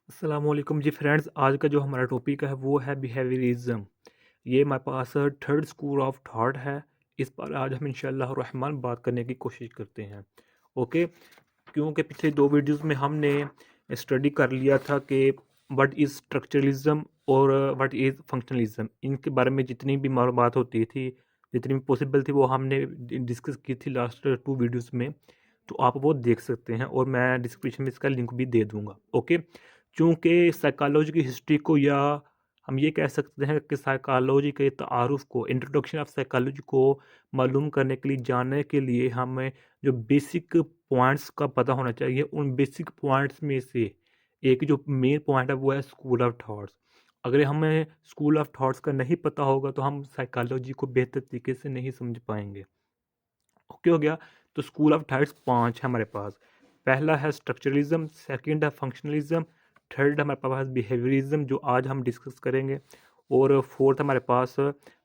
अस्सलामुअलैकुम जी फ्रेंड्स। आज का जो हमारा टॉपिक है वो है बिहेवियरिज्म। ये हमारे पास थर्ड स्कूल ऑफ थॉट है। इस पर आज हम इंशाअल्लाह रहमान बात करने की कोशिश करते हैं। ओके, क्योंकि पिछले दो वीडियोस में हमने स्टडी कर लिया था कि व्हाट इज़ स्ट्रक्चरलिज्म और व्हाट इज़ फंक्शनलिज्म। इनके बारे में जितनी भी मालूमात होती थी, जितनी भी पॉसिबल थी, वो हमने डिस्कस की थी लास्ट टू वीडियोस में। तो आप वो देख सकते हैं और मैं डिस्क्रिप्शन में इसका लिंक भी दे दूंगा। ओके, चूँकि साइकोलॉजी की हिस्ट्री को, या हम ये कह सकते हैं कि साइकोलॉजी के तारुफ को, इंट्रोडक्शन ऑफ साइकोलॉजी को मालूम करने के लिए, जानने के लिए हमें जो बेसिक पॉइंट्स का पता होना चाहिए। उन बेसिक पॉइंट्स में से एक जो मेन पॉइंट है वो है स्कूल ऑफ थॉट्स। अगर हमें स्कूल ऑफ थॉट्स का नहीं पता होगा तो हम साइकोलॉजी को बेहतर तरीके से नहीं समझ पाएंगे। ओके हो गया। तो स्कूल ऑफ थॉट्स पांच है हमारे पास। पहला है स्ट्रक्चरलिज्म, सेकंड है फंक्शनलिज्म, थर्ड हमारे पास बिहेवियरिज्म जो आज हम डिस्कस करेंगे, और फोर्थ हमारे पास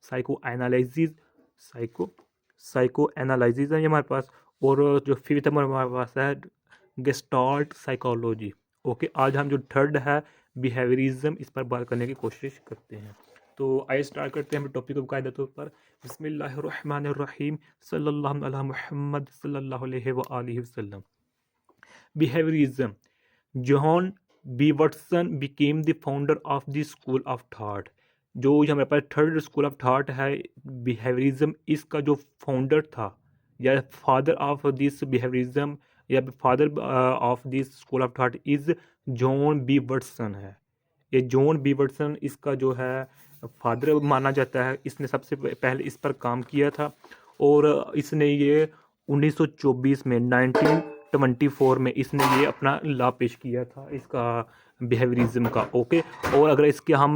psychoanalysis, psycho psychoanalysis है ये हमारे पास, और जो फिफ्थ हमारे पास है गेस्टाल्ट साइकोलॉजी। ओके, आज हम जो थर्ड है बिहेवियरिज्म, इस पर बात करने की कोशिश करते हैं। तो आइए स्टार्ट करते हैं हम टॉपिक को कायदे तौर पर। बिस्मिल्लाहिर्रहमानिर्रहीम, सल्लल्लाहु अला मुहम्मद सल्लल्लाहु अलैहि व आलिहि वसल्लम। Behaviorism. John B Watson became the founder of the school of thought. जो ये हमारे पास थर्ड स्कूल ऑफ थॉट है बिहेवियरिज्म, इसका जो फाउंडर था या फादर ऑफ दिस बिहेवियरिज्म या father of this school of thought is John B Watson है। ये जॉन बी वटसन इसका जो है फादर माना जाता है। इसने सबसे पहले इस पर काम किया था, और इसने ये 1924 में 1924 में इसने ये अपना लॉ पेश किया था इसका बिहेवियरिज्म का। ओके, और अगर इसके हम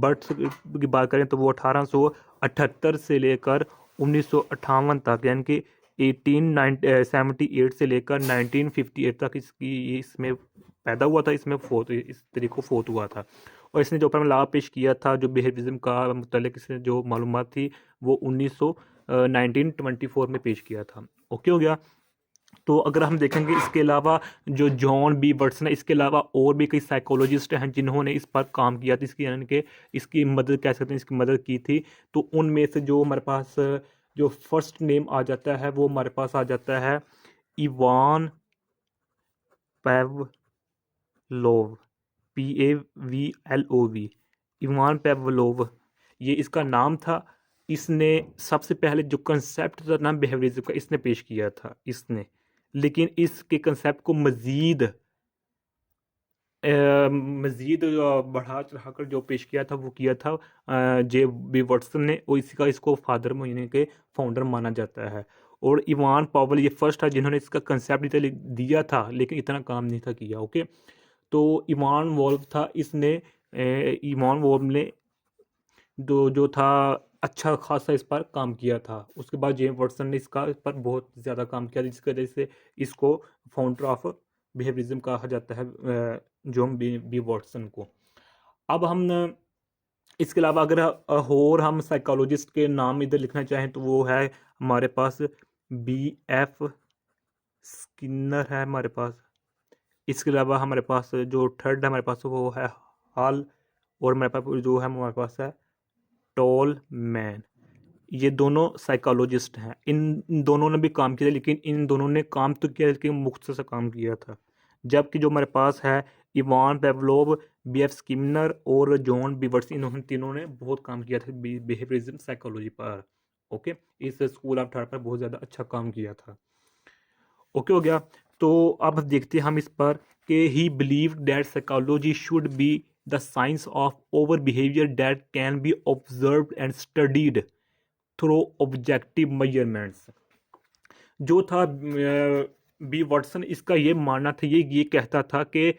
बर्थ की बात करें तो वो 1878 से लेकर 1958 तक, यानी कि 1878 से लेकर 1958 तक इसकी इसमें पैदा हुआ था, इसमें फोत इस तरीके को फोत हुआ था। और इसने जो अपना लॉ पेश किया था जो बिहेवियरिज्म का मतलब इसने जो मालूमात थी वो 1924 में पेश किया था। ओके हो गया। तो अगर हम देखेंगे इसके अलावा जो जॉन बी वटसन है, इसके अलावा और भी कई साइकोलॉजिस्ट हैं जिन्होंने इस पर काम किया था, इसकी यानी कि इसकी मदद कह सकते हैं, इसकी मदद की थी। तो उनमें से जो हमारे पास जो फर्स्ट नेम आ जाता है वो हमारे पास आ जाता है इवान पेवलोव, PAVLOV, इवान पेवलोव, ये इसका नाम था। इसने सबसे पहले जो कंसेप्ट था ना बिहेवियरिज्म का, इसने पेश किया था इसने। लेकिन इसके कंसेप्ट को मज़ीद बढ़ा चढ़ाकर जो पेश किया था वो किया था जे बी वाटसन ने, और इसी का इसको फादर यानी के फाउंडर माना जाता है। और इवान पावल ये फर्स्ट था जिन्होंने इसका कंसेप्ट दिया था, लेकिन इतना काम नहीं था किया। ओके, तो इवान वॉल्व था, इसने इवान वॉल्व ने जो था अच्छा खासा इस पर काम किया था। उसके बाद जेम्स वाटसन ने इसका इस पर बहुत ज़्यादा काम किया, जिसकी वजह से इसको फाउंडर ऑफ बिहेवियरिज्म कहा जाता है, जॉन बी वाटसन को। अब हम इसके अलावा अगर और हम साइकोलॉजिस्ट के नाम इधर लिखना चाहें तो वो है हमारे पास BF स्किनर है हमारे पास। इसके अलावा हमारे पास जो थर्ड है हमारे पास वो है हॉल, और हमारे पास जो है हमारे पास है टॉल मैन। ये दोनों साइकोलॉजिस्ट हैं। इन दोनों ने भी काम किया, लेकिन इन दोनों ने काम तो किया लेकिन मुख्तसर सा काम किया था। जबकि जो हमारे पास है इवान पेवलोव, BF स्किनर और जॉन बीवर्स, इन्होंने तीनों ने बहुत काम किया था बिहेवियरिज्म साइकोलॉजी पर। ओके, इस स्कूल ऑफ थॉट पर बहुत ज़्यादा अच्छा काम किया था। ओके हो गया। तो अब देखते हैं हम इस पर कि ही believe that psychology should be the science of over behaviour that can be observed and studied through objective measurements. जो था बी वाटसन, इसका ये मानना था, ये कहता था कि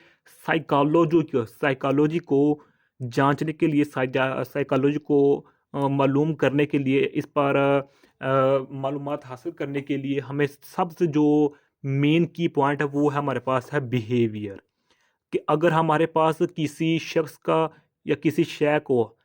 साइकोलॉजी को जांचने के लिए, साइकोलॉजी को मालूम करने के लिए, इस पर मालूमात हासिल करने के लिए हमें सबसे जो मेन की पॉइंट है वो है हमारे पास है बिहेवियर। कि अगर हमारे पास किसी शख्स का या किसी शय को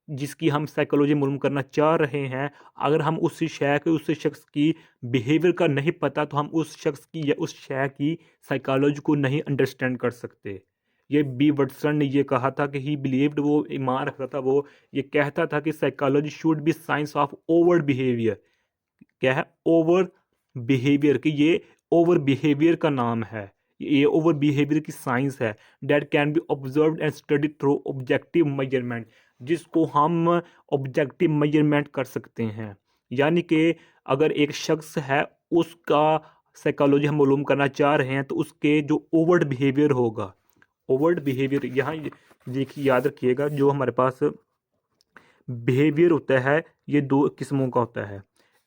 जिसकी हम साइकोलॉजी मालूम करना चाह रहे हैं, अगर हम उस शय के, उस शख्स की बिहेवियर का नहीं पता, तो हम उस शख्स की या उस शय की साइकोलॉजी को नहीं अंडरस्टैंड कर सकते। ये बी वटसन ने ये कहा था कि ही बिलीव्ड, वो ईमान रखता था, वो ये कहता था कि psychology should be science of over behaviour. क्या है? ओवर बिहेवियर, कि ये ओवर बिहेवियर का नाम है, ये ओवर बिहेवियर की साइंस है। Date can be observe and study through objective measurement, जिसको हम ऑब्जेक्टिव मेजरमेंट कर सकते हैं। यानी कि अगर एक शख्स है, उसका साइकोलॉजी हम मालूम करना चाह रहे हैं, तो उसके जो ओवर्ड बिहेवियर होगा, ओवर्ड बिहेवियर यहाँ देखिए याद रखिएगा, जो हमारे पास बिहेवियर होता है ये दो किस्मों का होता है।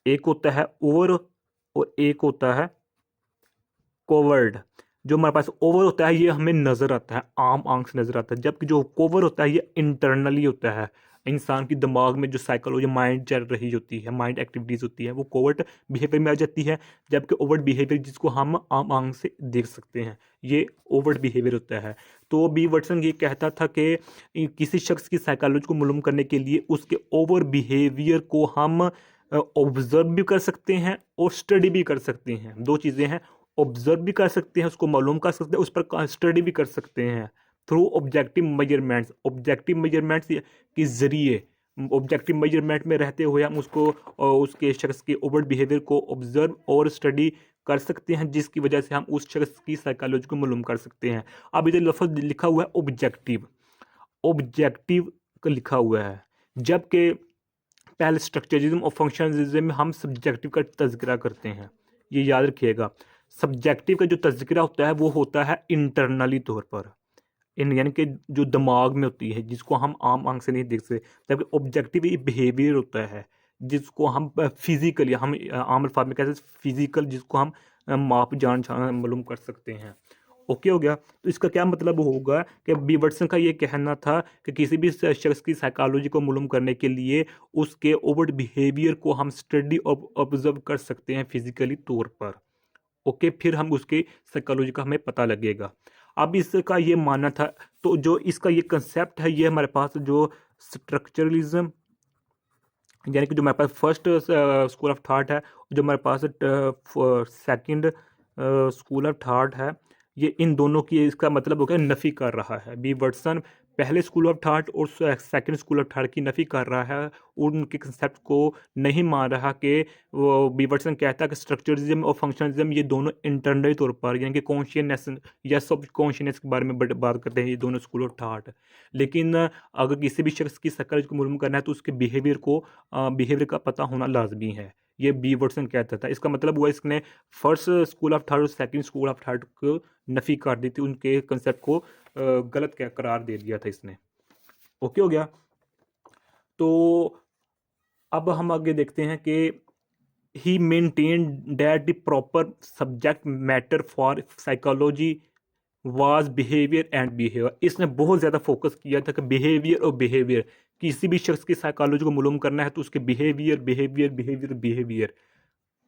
एक होता है ओवर और एक होता है कोवर्ड। जो हमारे पास ओवर होता है ये हमें नज़र आता है, आम आंख से नज़र आता है, जबकि जो कोवर होता है ये इंटरनली होता है। इंसान की दिमाग में जो साइकोलॉजी माइंड चल रही होती है, माइंड एक्टिविटीज़ होती है, वो कोवर्ट बिहेवियर में आ जाती है। जबकि ओवर्ट बिहेवियर जिसको हम आम आंख से देख सकते हैं, ये ओवर्ट बिहेवियर होता है। तो बी वटसन ये कहता था कि किसी शख्स की साइकोलॉजी को मालूम करने के लिए उसके ओवर बिहेवियर को हम ऑब्जर्व भी कर सकते हैं और स्टडी भी कर सकते हैं। दो चीज़ें हैं, ऑब्जर्व भी कर सकते हैं, उसको मालूम कर सकते हैं, उस पर स्टडी भी कर सकते हैं through objective measurements. Objective measurements के ज़रिए, ऑब्जेक्टिव मेजरमेंट में रहते हुए हम उसको उसके शख्स के ओवर बिहेवियर को ऑब्जर्व और स्टडी कर सकते हैं, जिसकी वजह से हम उस शख्स की साइकोलॉजी को मालूम कर सकते हैं। अब इधर लफ्ज़ लिखा हुआ है ऑब्जेक्टिव, ऑब्जेक्टिव का लिखा हुआ है, जबकि पहले स्ट्रक्चरिज्म और फंक्शनलिज्म में हम सब्जेक्टिव का तज़किरा करते हैं। ये याद रखिएगा, सब्जेक्टिव का जो तज़किरा होता है वो होता है इंटरनली तौर पर, इन यानी कि जो दिमाग में होती है, जिसको हम आम आंख से नहीं देख सकते। जबकि ऑब्जेक्टिव ये बिहेवियर होता है, जिसको हम फिजिकली, हम आम अल्फाज में कहते हैं फिजिकल, जिसको हम माप जान मालूम कर सकते हैं। ओके हो गया? तो इसका क्या मतलब होगा कि बी वटसन का ये कहना था कि किसी भी शख्स की साइकोलॉजी को मालूम करने के लिए उसके ओवर्ट बिहेवियर को हम स्टडी ऑब्जर्व कर सकते हैं फिजिकली तौर पर। ओके, फिर हम उसके साइकोलॉजी का हमें पता लगेगा। अब इसका ये मानना था, तो जो इसका ये कंसेप्ट है, ये हमारे पास जो स्ट्रक्चरलिज्म, यानी कि जो हमारे पास फर्स्ट स्कूल ऑफ थॉट है, जो हमारे पास सेकंड स्कूल ऑफ थॉट है, ये इन दोनों की इसका मतलब हो गया नफ़ी कर रहा है। बी वटसन पहले स्कूल ऑफ थॉट और सेकंड स्कूल ऑफ थॉट की नफ़ी कर रहा है, उनके कंसेप्ट को नहीं मान रहा कि वो बी वटसन कहता है कि स्ट्रक्चरलिज्म और फंक्शनलिज्म ये दोनों इंटरनल तौर पर, यानी कि कॉन्शियसनेस या सब कॉन्शियसनेस के बारे में बात करते हैं ये दोनों स्कूल ऑफ थॉट। लेकिन अगर किसी भी शख्स की साइकोलॉजी को मालूम करना है तो उसके बिहेवियर को बिहेवियर का पता होना लाजमी है, ये बी वटसन कहता था। इसका मतलब हुआ इसने फर्स्ट स्कूल ऑफ थॉट और सेकंड स्कूल ऑफ थॉट को नफ़ी कर दी थी, उनके कंसेप्ट को गलत करार दे दिया था इसने। ओके हो गया? तो अब हम आगे देखते हैं कि he maintain that the proper subject matter for psychology was behaviour and behaviour. इसने बहुत ज़्यादा फोकस किया था कि बिहेवियर और बिहेवियर, किसी भी शख्स की साइकोलॉजी को मालूम करना है तो उसके बिहेवियर बिहेवियर बिहेवियर बिहेवियर।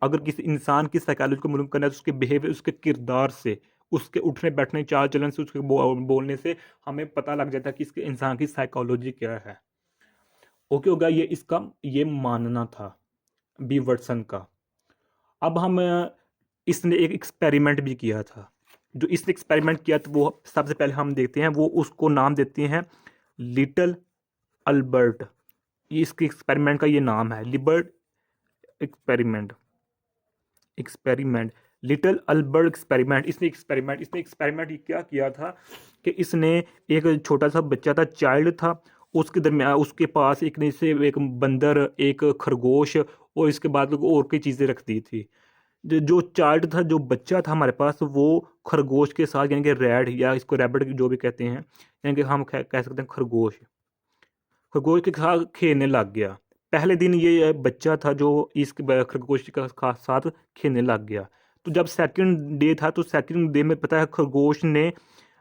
अगर किसी इंसान की साइकोलॉजी को मालूम करना है तो उसके बिहेवियर, उसके किरदार से, उसके उठने बैठने चाल चलन से, उसके बोलने से हमें पता लग जाता है कि इसके इंसान की साइकोलॉजी क्या है। ओके होगा? ये इसका ये मानना था बी वटसन का। अब हम इसने एक एक्सपेरिमेंट भी किया था। जो इसने एक्सपेरिमेंट किया तो वो सबसे पहले हम देखते हैं, वो उसको नाम देते हैं लिटिल अल्बर्ट। ये इसके एक्सपेरिमेंट का ये नाम है, लिबर्ट experiment, experiment little Albert experiment. इसने एक्सपेरिमेंट क्या किया था कि इसने एक छोटा सा बच्चा था, चाइल्ड था, उसके दरमियान उसके पास एक से एक बंदर, एक खरगोश और इसके बाद और कई चीज़ें रख दी थी। जो चाइल्ड था, जो बच्चा था हमारे पास, वो खरगोश के साथ, यानी कि रैड या इसको रैबिट जो भी कहते हैं, यानी कि हम कह सकते हैं खरगोश, खरगोश के साथ खेलने लग गया। पहले दिन ये बच्चा था जो इस खरगोश के साथ खेलने लग गया। तो जब सेकंड डे था, तो सेकंड डे में पता है खरगोश ने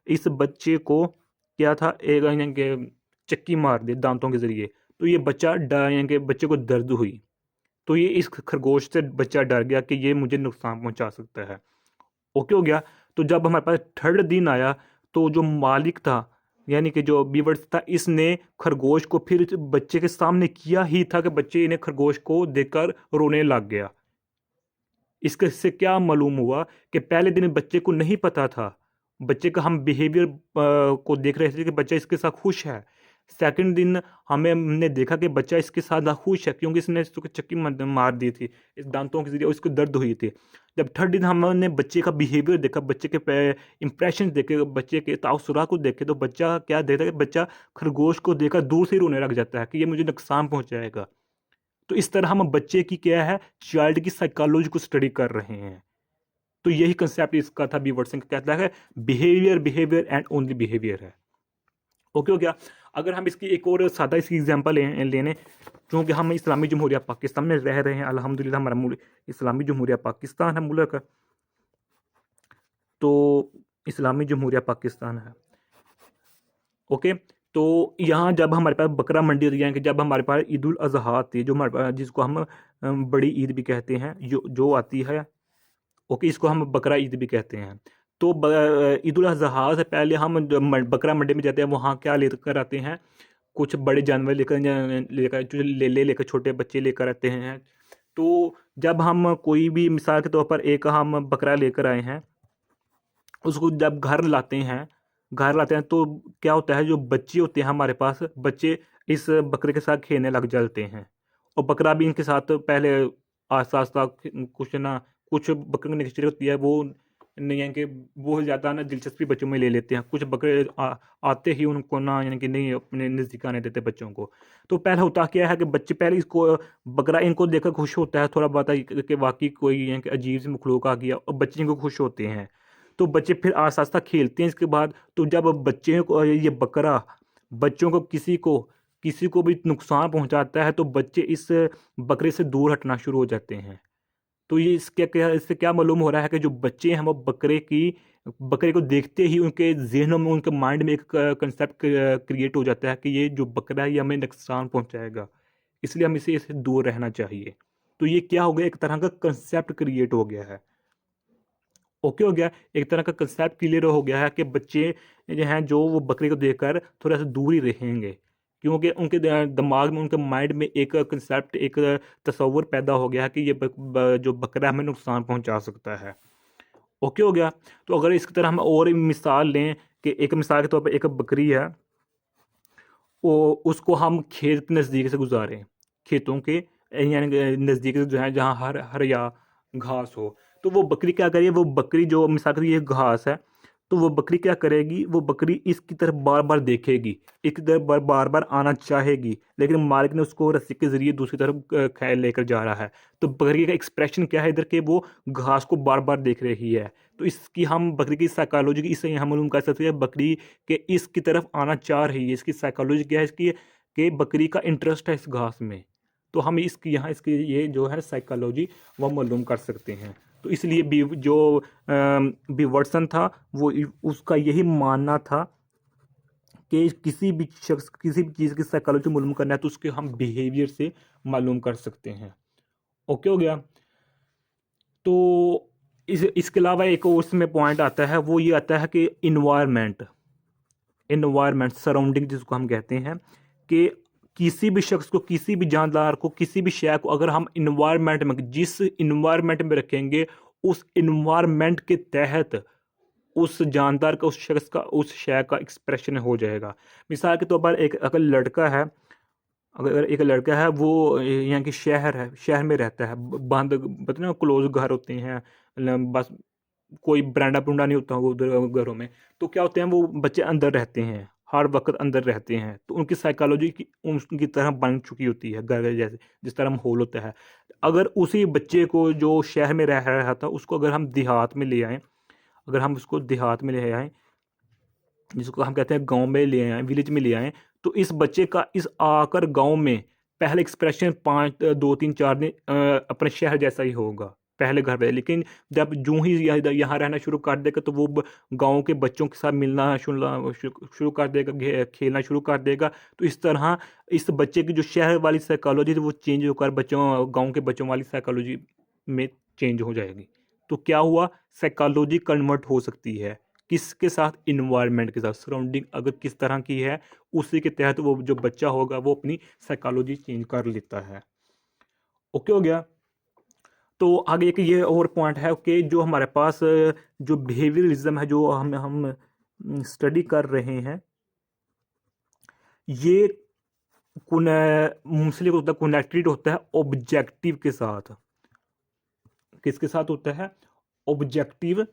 इस बच्चे को क्या था, एक यानी कि चक्की मार दी दांतों के ज़रिए। तो ये बच्चा यानी कि बच्चे को दर्द हुई, तो ये इस खरगोश से बच्चा डर गया कि ये मुझे नुकसान पहुंचा सकता है। ओके हो गया? तो जब हमारे पास थर्ड दिन आया, तो जो मालिक था, यानी कि जो बीवर्स था, इसने खरगोश को फिर बच्चे के सामने किया ही था कि बच्चे इन्हें खरगोश को देखकर रोने लग गया। इसके से क्या मालूम हुआ कि पहले दिन बच्चे को नहीं पता था, बच्चे का हम बिहेवियर को देख रहे थे कि बच्चा इसके साथ खुश है। सेकंड दिन हमने देखा कि बच्चा इसके साथ नाखुश है क्योंकि इसने इसको चक्की मार दी थी इस दांतों के जरिए, उसको दर्द हुई थी। जब थर्ड दिन हमने बच्चे का बिहेवियर देखा, बच्चे के इंप्रेशन देखे, बच्चे के ताउसुरा को देखे, तो बच्चा क्या देखता है कि बच्चा खरगोश को देखकर दूर से ही रोने लग जाता है कि ये मुझे नुकसान पहुंचाएगा। तो इस तरह हम बच्चे की क्या है, चाइल्ड की साइकोलॉजी को स्टडी कर रहे हैं। तो यही कंसेप्ट इसका था, बीवर्डसन का कहता है behaviour, behaviour and only behaviour है। ओके हो गया। अगर हम इसकी एक और सादा इसकी एग्जांपल लेने, क्योंकि हम इस्लामी जमहूरिया पाकिस्तान में रह रहे हैं, अल्हम्दुलिल्लाह हमारा मुल्क इस्लामी जमहूरिया पाकिस्तान है मुल्क, तो इस्लामी जमहूरिया पाकिस्तान है। ओके, तो यहाँ जब हमारे पास बकरा मंडी होती है, कि जब हमारे पास ईद उल अजहा आती है, जो हमारे पास जिसको हम बड़ी ईद भी कहते हैं, जो आती है, ओके, इसको हम बकरा ईद भी कहते हैं। तो ईद उल अजहा से पहले हम बकरा मंडी में जाते हैं, वहाँ क्या लेकर आते हैं, कुछ बड़े जानवर लेकर लेकर छोटे बच्चे लेकर आते हैं। तो जब हम कोई भी, मिसाल के तौर पर एक हम बकरा लेकर आए हैं, उसको जब घर लाते हैं तो क्या होता है, जो बच्चे होते हैं हमारे पास, बच्चे इस बकरे के साथ खेलने लग जाते हैं, और बकरा भी इनके साथ पहले आस्ता आस्ता कुछ ना कुछ बकरे की नेचर होती है, वो नहीं है कि वो ज़्यादा ना दिलचस्पी बच्चों में ले लेते हैं। कुछ बकरे आते ही उनको ना, यानी कि नहीं अपने नज़दीक आने देते बच्चों को। तो पहले होता क्या है कि बच्चे पहले इसको बकरा इनको देखकर खुश होता है थोड़ा बहुत कि वाकई कोई यानी कि अजीब सी मखलूक आ गया, और बच्चे इनको खुश होते हैं। तो बच्चे फिर आस्ता आस्ता खेलते हैं। इसके बाद तो जब बच्चे को ये बकरा बच्चों को किसी को भी नुकसान पहुंचाता है, तो बच्चे इस बकरे से दूर हटना शुरू हो जाते हैं। तो ये इससे क्या मालूम हो रहा है कि जो बच्चे हैं वो बकरे को देखते ही उनके जहनों में, उनके माइंड में एक कंसेप्ट क्रिएट हो जाता है कि ये जो बकरा है ये हमें नुकसान पहुंचाएगा, इसलिए हमें इससे दूर रहना चाहिए। तो ये क्या हो गया, एक तरह का कंसेप्ट क्रिएट हो गया है। ओके हो गया, एक तरह का कंसेप्ट क्लियर हो गया है कि बच्चे जो हैं, जो वो बकरे को देखकर थोड़ा सा दूर ही रहेंगे, क्योंकि उनके दिमाग में, उनके माइंड में एक कंसेप्ट, एक तस्वर पैदा हो गया है कि जो बकरा हमें नुकसान पहुंचा सकता है। ओके हो गया। तो अगर इसकी तरह हम और मिसाल लें, कि एक मिसाल के तौर पर एक बकरी है, वो उसको हम खेत के नज़दीक से गुजारें, खेतों के यानी नज़दीक से जो है, जहाँ हर या घास हो, तो वो बकरी क्या करेगी, वो बकरी जो मिसाल के ये घास है, तो वो बकरी क्या करेगी, वो बकरी इसकी तरफ बार बार देखेगी, इसकी तरफ बार बार आना चाहेगी, लेकिन मालिक ने उसको रस्सी के जरिए दूसरी तरफ खैर लेकर जा रहा है। तो बकरी का एक्सप्रेशन क्या है इधर, के वो घास को बार बार देख रही है। तो इसकी हम बकरी की साइकोलॉजी की इससे हम मालूम कर सकते हैं बकरी के इसकी तरफ आना चाह रही है, इसकी साइकोलॉजी क्या है इसकी, कि बकरी का इंटरेस्ट है इस घास में। तो हम इसकी ये जो है साइकोलॉजी वो मालूम कर सकते हैं। तो इसलिए बीवर्सन था, वो उसका यही मानना था कि किसी भी शख्स, किसी भी चीज़ की साइकोलॉजी मालूम करना है तो उसके हम बिहेवियर से मालूम कर सकते हैं। ओके हो गया। तो इसके अलावा एक और इसमें पॉइंट आता है, वो ये आता है कि इन्वायरमेंट सराउंडिंग जिसको हम कहते हैं, कि किसी भी शख्स को, किसी भी जानदार को, किसी भी शय को अगर हम इन्वायरमेंट में, जिस इन्वायरमेंट में रखेंगे, उस इन्वायरमेंट के तहत उस जानदार का, उस शख्स का, उस शय का एक्सप्रेशन हो जाएगा। मिसाल के तौर पर अगर एक लड़का है, वो यहाँ की शहर में रहता है, बंद, पता ना क्लोज घर होते हैं, बस कोई बरांडा बुरांडा नहीं होता वो उधर घरों में। तो क्या होते हैं, वो बच्चे अंदर रहते हैं, हर वक्त अंदर रहते हैं, तो उनकी साइकोलॉजी की उनकी तरह बन चुकी होती है, घर जैसे जिस तरह माहौल होता है। अगर उसी बच्चे को जो शहर में रह रहा था, उसको अगर हम देहात में ले आएँ, अगर हम उसको देहात में ले आएँ, जिसको हम कहते हैं गांव में ले आए, विलेज में ले आए, तो इस बच्चे का इस आकर गांव में पहले एक्सप्रेशन 5 2 3 4 दिन अपने शहर जैसा ही होगा, पहले घर पे। लेकिन जब जूं ही यहाँ रहना शुरू कर देगा, तो वो गांव के बच्चों के साथ मिलना शुरू कर देगा, खेलना शुरू कर देगा। तो इस तरह इस बच्चे की जो शहर वाली साइकोलॉजी थी, वो चेंज होकर गाँव के बच्चों वाली साइकोलॉजी में चेंज हो जाएगी। तो क्या हुआ, साइकोलॉजी कन्वर्ट हो सकती है किसके साथ, इन्वायरमेंट के साथ, सराउंडिंग अगर किस तरह की है, उसी के तहत वो जो बच्चा होगा वो अपनी साइकोलॉजी चेंज कर लेता है। ओके हो गया। तो आगे एक ये और पॉइंट है कि जो हमारे पास जो बिहेवियरिज्म है जो हम स्टडी कर रहे हैं, ये मोस्टली होता है कनेक्टेड होता है ऑब्जेक्टिव के साथ। किसके साथ होता है? ऑब्जेक्टिव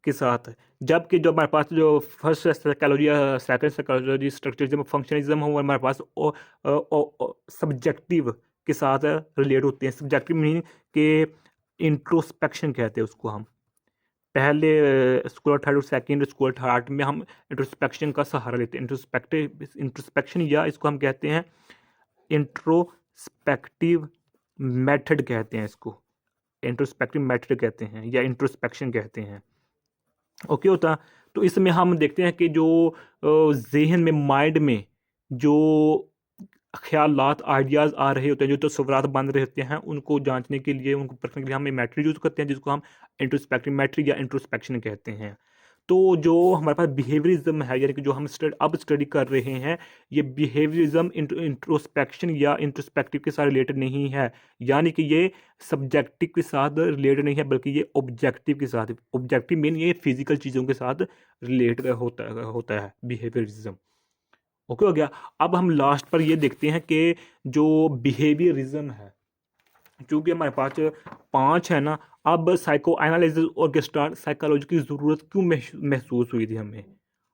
के साथ। जबकि जो हमारे पास जो फर्स्ट साइकोलॉजी या सेकंड साइकोलॉजी स्ट्रक्चरिज्म फंक्शनलिज्म हो, हमारे पास सब्जेक्टिव के साथ रिलेट होते हैं। सब्जेक्टिव मीनिंग के इंट्रोस्पेक्शन कहते हैं उसको हम। पहले स्कूल ऑफ थॉट और सेकेंड स्कूल ऑफ थॉट में हम इंट्रोस्पेक्शन का सहारा लेते हैं। इंट्रोस्पेक्शन या इसको हम कहते हैं इंट्रोस्पेक्टिव मेथड कहते हैं इसको। इंट्रोस्पेक्टिव मेथड कहते हैं या इंट्रोस्पेक्शन कहते हैं। ओके होता। तो इसमें हम देखते हैं कि जो जहन में, माइंड में जो ख्यालात आइडियाज़ आ रहे होते हैं, जो तस्वुरात बन रहे होते हैं, उनको जांचने के लिए, उनको परखने के लिए हम मेथड यूज़ करते हैं जिसको हम इंट्रोस्पेक्टिव मेथड या इंट्रोस्पेक्शन कहते हैं। तो जो हमारे पास बिहेवियरिज्म है, यानी कि जो हम अब स्टडी कर रहे हैं, ये बिहेवियरिज्म इंट्रोस्पेक्शन या इंट्रोस्पेक्टिव के साथ रिलेटेड नहीं है। यानी कि ये सब्जेक्टिव के साथ रिलेटेड नहीं है, बल्कि ये ऑब्जेक्टिव के साथ। ऑब्जेक्टिव मीन ये फिजिकल चीज़ों के साथ रिलेट होता है बिहेवियरिज्म। ओके हो गया। अब हम लास्ट पर ये देखते हैं कि जो बिहेवियरिज्म है, चूँकि हमारे पास 5 है ना, अब साइको एनालिसिस और गेस्टाल्ट साइकोलॉजी की ज़रूरत क्यों महसूस हुई थी हमें?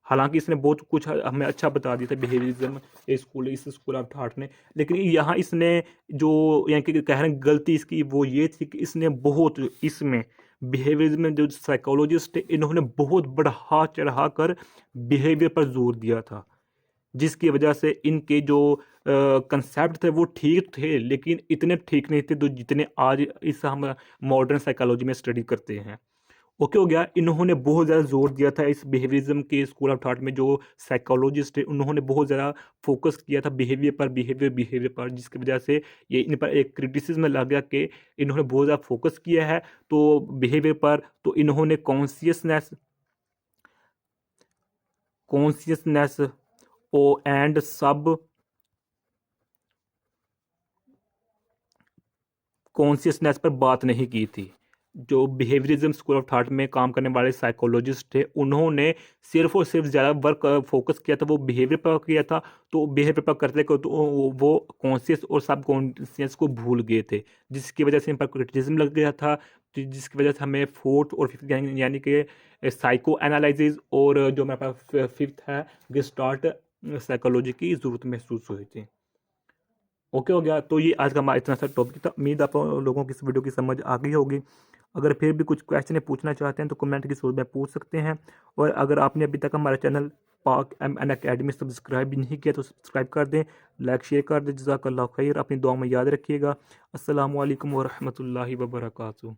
हालांकि इसने बहुत कुछ हमें अच्छा बता दिया था बिहेवियरिज्म इस स्कूल ऑफ थॉट ने, लेकिन यहाँ इसने जो यानी कि कह रहे हैं गलती इसकी वो ये थी कि इसने बहुत इसमें बिहेवियरिज्म में जो साइकोलॉजिस्ट है, इन्होंने बहुत बढ़ा चढ़ा कर बिहेवियर पर जोर दिया था, जिसकी वजह से इनके जो कंसेप्ट थे वो ठीक थे, लेकिन इतने ठीक नहीं थे तो जितने आज इस हम मॉडर्न साइकोलॉजी में स्टडी करते हैं। ओके हो गया। इन्होंने बहुत ज़्यादा जोर दिया था इस बिहेवियरिज्म के स्कूल ऑफ थॉट में। जो साइकोलॉजिस्ट है उन्होंने बहुत ज़्यादा फोकस किया था बिहेवियर पर, जिसकी वजह से ये इन पर एक क्रिटिसिज्म लग गया कि इन्होंने बहुत ज़्यादा फोकस किया है तो बिहेवियर पर, तो इन्होंने कॉन्शियसनेस ओ एंड सब कॉन्शियसनेस पर बात नहीं की थी। जो बिहेवियरिज्म स्कूल ऑफ थॉट में काम करने वाले साइकोलॉजिस्ट थे, उन्होंने सिर्फ और सिर्फ ज़्यादा वर्क फोकस किया था वो बिहेवियर पर किया था। तो बिहेवियर पर करते तो वो कॉन्शियस और सब कॉन्शियस को भूल गए थे, जिसकी वजह से इन पर क्रिटिसिज्म लग गया था, जिसकी वजह से हमें फोर्थ और फिफ्थ यानी कि साइको एनालिसिस और जो हमारे पास फिफ्थ है गेस्टाल्ट साइकोलॉजी की ज़रूरत महसूस हुई थी। ओके हो गया। तो ये आज का हमारा इतना सा टॉपिक था। उम्मीद आप लोगों की इस वीडियो की समझ आ गई होगी। अगर फिर भी कुछ क्वेश्चन पूछना चाहते हैं तो कमेंट की सूरत में पूछ सकते हैं। और अगर आपने अभी तक हमारा चैनल पाक MN अकेडमी सब्सक्राइब भी नहीं किया तो सब्सक्राइब कर दें, लाइक शेयर कर दें। जज़ाकल्लाह खैर। अपनी दुआ में याद रखिएगा। अस्सलामु अलैकुम व रहमतुल्लाहि व बरकातुहू।